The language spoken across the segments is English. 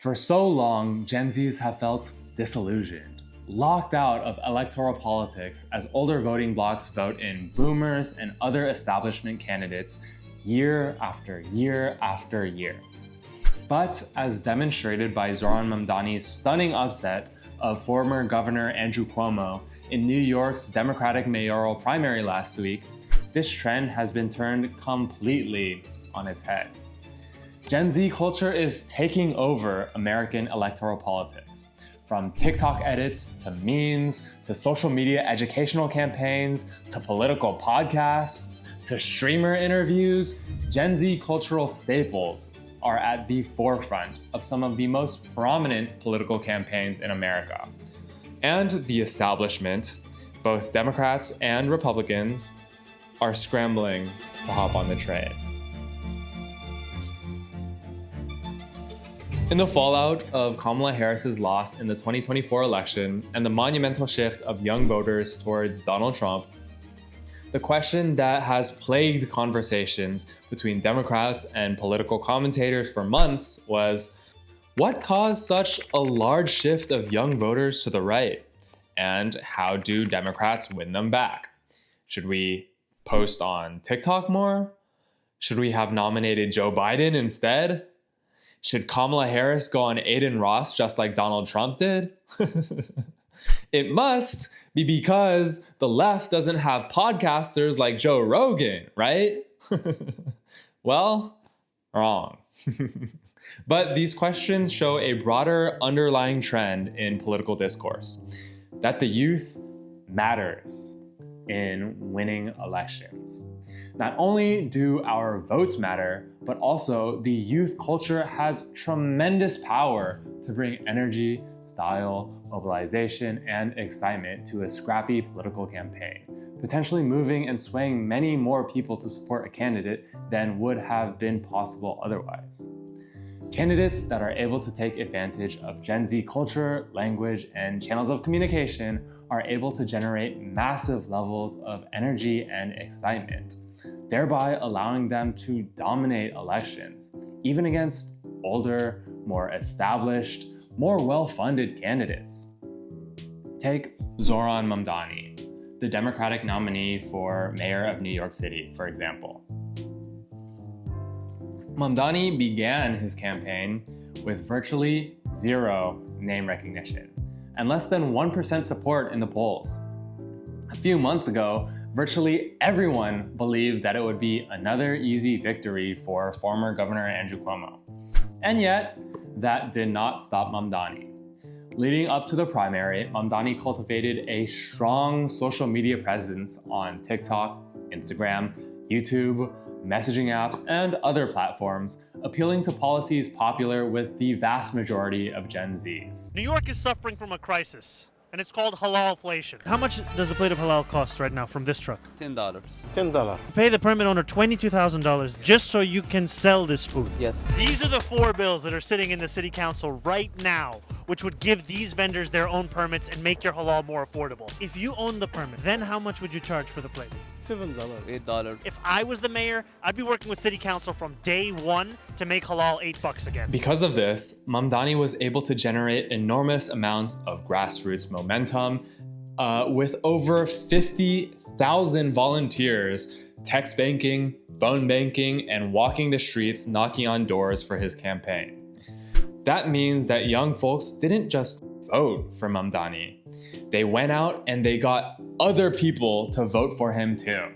For so long, Gen Zs have felt disillusioned, locked out of electoral politics as older voting blocs vote in boomers and other establishment candidates year after year after year. But as demonstrated by Zoran Mamdani's stunning upset of former Governor Andrew Cuomo in New York's Democratic mayoral primary last week, this trend has been turned completely on its head. Gen Z culture is taking over American electoral politics. From TikTok edits to memes to social media educational campaigns to political podcasts to streamer interviews, Gen Z cultural staples are at the forefront of some of the most prominent political campaigns in America. And the establishment, both Democrats and Republicans, are scrambling to hop on the train. In the fallout of Kamala Harris's loss in the 2024 election and the monumental shift of young voters towards Donald Trump, the question that has plagued conversations between Democrats and political commentators for months was, what caused such a large shift of young voters to the right? And how do Democrats win them back? Should we post on TikTok more? Should we have nominated Joe Biden instead? Should Kamala Harris go on Aiden Ross just like Donald Trump did? It must be because the left doesn't have podcasters like Joe Rogan, right? Well, wrong. But these questions show a broader underlying trend in political discourse, that the youth matters in winning elections. Not only do our votes matter, but also the youth culture has tremendous power to bring energy, style, mobilization, and excitement to a scrappy political campaign, potentially moving and swaying many more people to support a candidate than would have been possible otherwise. Candidates that are able to take advantage of Gen Z culture, language, and channels of communication are able to generate massive levels of energy and excitement, thereby allowing them to dominate elections, even against older, more established, more well-funded candidates. Take Zoran Mamdani, the Democratic nominee for mayor of New York City, for example. Mamdani began his campaign with virtually zero name recognition and less than 1% support in the polls. A few months ago, virtually everyone believed that it would be another easy victory for former Governor Andrew Cuomo. And yet, that did not stop Mamdani. Leading up to the primary, Mamdani cultivated a strong social media presence on TikTok, Instagram, YouTube, messaging apps, and other platforms, appealing to policies popular with the vast majority of Gen Zs. New York is suffering from a crisis, and it's called halalflation. How much does a plate of halal cost right now from this truck? $10. Pay the permit owner $22,000 just so you can sell this food. Yes. These are the 4 bills that are sitting in the city council right now, which would give these vendors their own permits and make your halal more affordable. If you own the permit, then how much would you charge for the plate? $7. $8. If I was the mayor, I'd be working with city council from day one to make halal $8 again. Because of this, Mamdani was able to generate enormous amounts of grassroots momentum, with over 50,000 volunteers text banking, phone banking, and walking the streets knocking on doors for his campaign. That means that young folks didn't just vote for Mamdani. They went out and they got other people to vote for him too.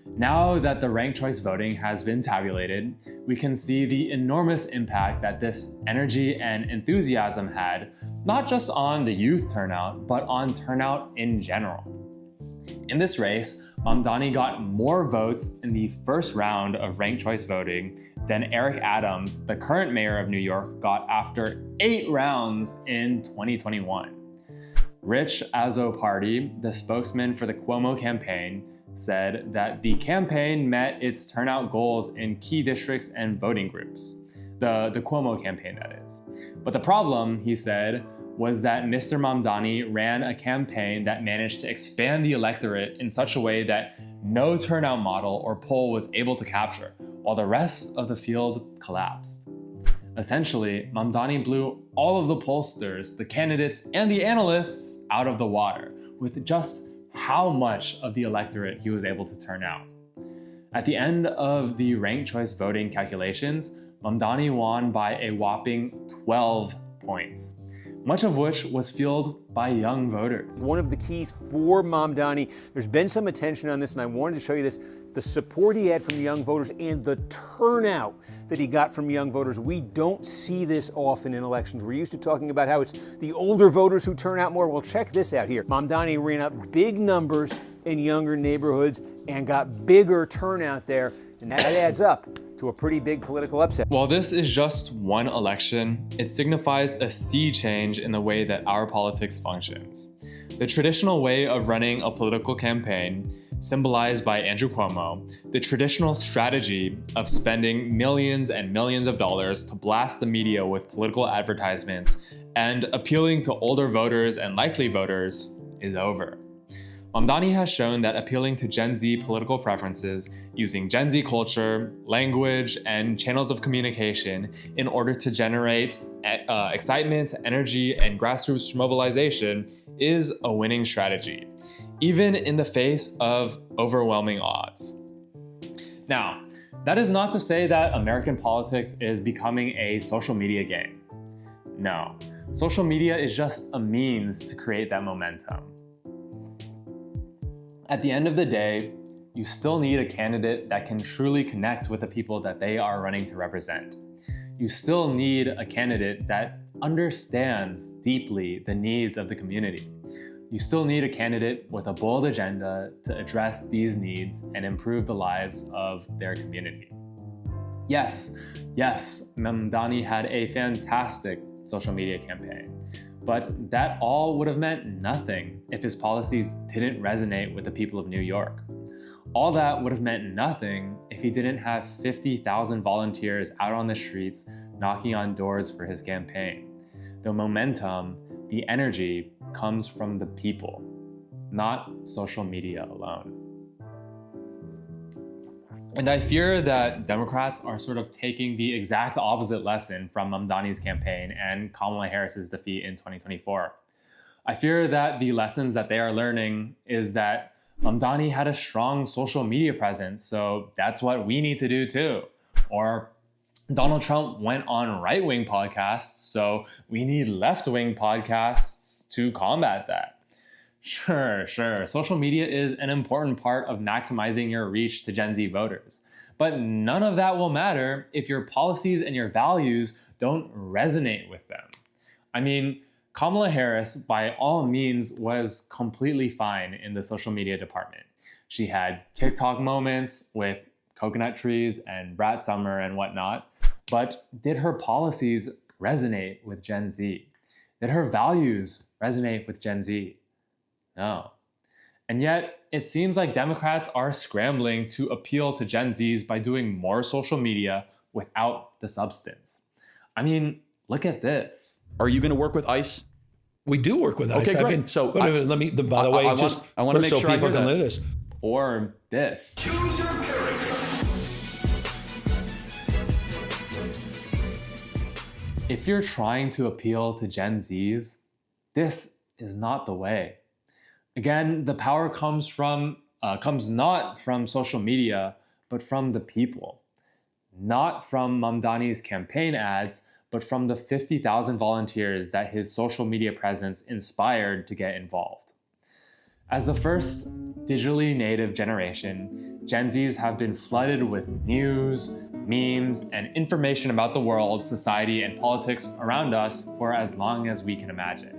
Now that the ranked choice voting has been tabulated, we can see the enormous impact that this energy and enthusiasm had, not just on the youth turnout, but on turnout in general. In this race, Mamdani got more votes in the first round of ranked choice voting than Eric Adams, the current mayor of New York, got after 8 rounds in 2021. Rich Azzopardi, the spokesman for the Cuomo campaign, said that the campaign met its turnout goals in key districts and voting groups. The Cuomo campaign, that is. But the problem, he said, was that Mr. Mamdani ran a campaign that managed to expand the electorate in such a way that no turnout model or poll was able to capture, while the rest of the field collapsed. Essentially, Mamdani blew all of the pollsters, the candidates, and the analysts out of the water with just how much of the electorate he was able to turn out. At the end of the ranked choice voting calculations, Mamdani won by a whopping 12 points, much of which was fueled by young voters. One of the keys for Mamdani, there's been some attention on this, and I wanted to show you this, the support he had from the young voters and the turnout that he got from young voters. We don't see this often in elections. We're used to talking about how it's the older voters who turn out more. Well, check this out here. Mamdani ran up big numbers in younger neighborhoods and got bigger turnout there, and that adds up to a pretty big political upset. While this is just one election, it signifies a sea change in the way that our politics functions. The traditional way of running a political campaign, symbolized by Andrew Cuomo, the traditional strategy of spending millions and millions of dollars to blast the media with political advertisements and appealing to older voters and likely voters is over. Mamdani has shown that appealing to Gen Z political preferences using Gen Z culture, language, and channels of communication in order to generate excitement, energy, and grassroots mobilization is a winning strategy, even in the face of overwhelming odds. Now, that is not to say that American politics is becoming a social media game. No, social media is just a means to create that momentum. At the end of the day, you still need a candidate that can truly connect with the people that they are running to represent. You still need a candidate that understands deeply the needs of the community. You still need a candidate with a bold agenda to address these needs and improve the lives of their community. Yes, Mamdani had a fantastic social media campaign. But that all would have meant nothing if his policies didn't resonate with the people of New York. All that would have meant nothing if he didn't have 50,000 volunteers out on the streets knocking on doors for his campaign. The momentum, the energy comes from the people, not social media alone. And I fear that Democrats are sort of taking the exact opposite lesson from Mamdani's campaign and Kamala Harris's defeat in 2024. I fear that the lessons that they are learning is that Mamdani had a strong social media presence, so that's what we need to do too. Or Donald Trump went on right-wing podcasts, so we need left-wing podcasts to combat that. Sure. Social media is an important part of maximizing your reach to Gen Z voters. But none of that will matter if your policies and your values don't resonate with them. I mean, Kamala Harris, by all means, was completely fine in the social media department. She had TikTok moments with coconut trees and Brat Summer and whatnot. But did her policies resonate with Gen Z? Did her values resonate with Gen Z? No. And yet, it seems like Democrats are scrambling to appeal to Gen Zs by doing more social media without the substance. I mean, look at this. Are you going to work with ICE? We do work with ICE. Okay, great. So by the way, I want to make so sure I people hear can that. live this. Or this. Choose your character. If you're trying to appeal to Gen Zs, this is not the way. Again, the power comes not from social media, but from the people. Not from Mamdani's campaign ads, but from the 50,000 volunteers that his social media presence inspired to get involved. As the first digitally native generation, Gen Zs have been flooded with news, memes, and information about the world, society, and politics around us for as long as we can imagine.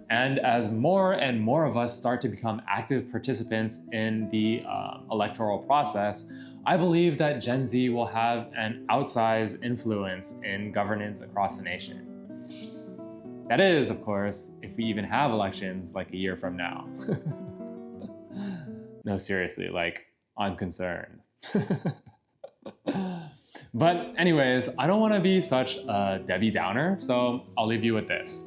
And as more and more of us start to become active participants in the electoral process, I believe that Gen Z will have an outsized influence in governance across the nation. That is, of course, if we even have elections like a year from now. No, seriously, I'm concerned. But anyways, I don't want to be such a Debbie Downer, so I'll leave you with this.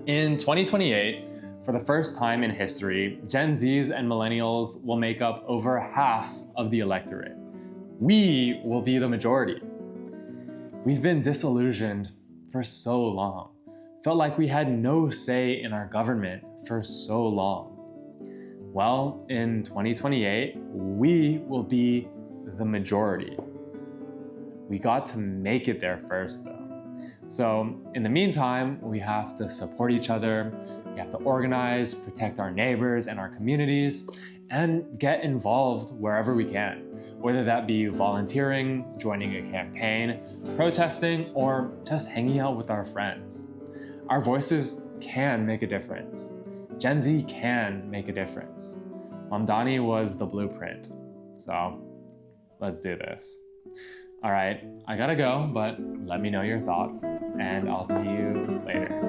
In 2028, for the first time in history, Gen Zs and millennials will make up over half of the electorate. We will be the majority. We've been disillusioned for so long. Felt like we had no say in our government for so long. Well, in 2028, we will be the majority. We got to make it there first though. So in the meantime, we have to support each other, we have to organize, protect our neighbors and our communities, and get involved wherever we can, whether that be volunteering, joining a campaign, protesting, or just hanging out with our friends. Our voices can make a difference. Gen Z can make a difference. Mamdani was the blueprint. So let's do this. All right, I gotta go, but let me know your thoughts, and I'll see you later.